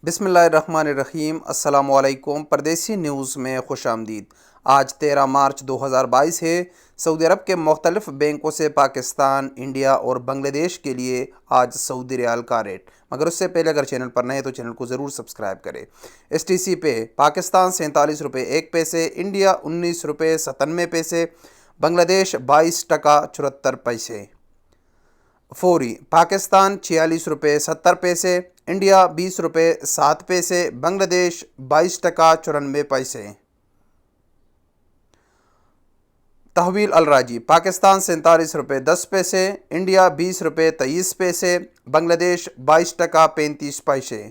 بسم اللہ الرحمن الرحیم۔ السلام علیکم۔ پردیسی نیوز میں خوش آمدید۔ آج 13 مارچ 2022 ہے۔ سعودی عرب کے مختلف بینکوں سے پاکستان، انڈیا اور بنگلہ دیش کے لیے آج سعودی ریال کا ریٹ، مگر اس سے پہلے اگر چینل پر نئے ہیں تو چینل کو ضرور سبسکرائب کریں۔ STC پہ پاکستان 47 روپے 1 پیسے، انڈیا 19 روپے 97 پیسے، بنگلہ دیش 22 ٹکا 74 پیسے۔ فوری پاکستان 46 روپے 70 پیسے، انڈیا 20 روپے 7 پیسے، بنگلہ دیش 22 ٹکا 94 پیسے۔ تحویل الراجی پاکستان 47 روپے 10 پیسے، انڈیا 20 روپے 23 پیسے، بنگلہ دیش 22 ٹکا 35 پیسے۔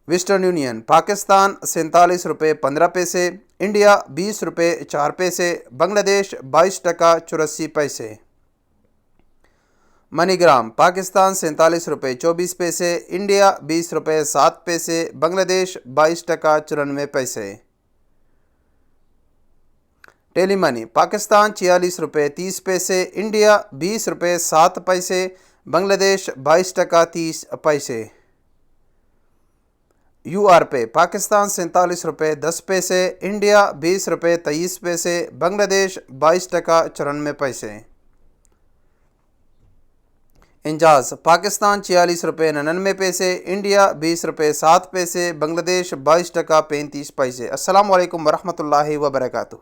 ویسٹرن یونین پاکستان 47 روپے 15 پیسے، انڈیا 20 روپے 4 پیسے، بنگلہ دیش 22 ٹکا 84 پیسے۔ منی گرام پاکستان 47 روپے 24 پیسے، انڈیا 20 روپے 7 پیسے، بنگلہ دیش 22 ٹکا 94 پیسے۔ ٹیلی منی پاکستان 46 روپے 30 پیسے، انڈیا 20 روپے 7 پیسے، بنگلہ دیش 22 ٹکا 30 پیسے۔ UR پے پاکستان 47 روپے 10 پیسے، انڈیا 20 روپے 23 پیسے، بنگلہ دیش 22 ٹکا 94 پیسے۔ انجاز پاکستان 46 روپے 99 پیسے، انڈیا 20 روپے 7 پیسے، بنگلہ دیش 22 ٹکا 35 پیسے۔ السلام علیکم ورحمۃ اللہ وبرکاتہ۔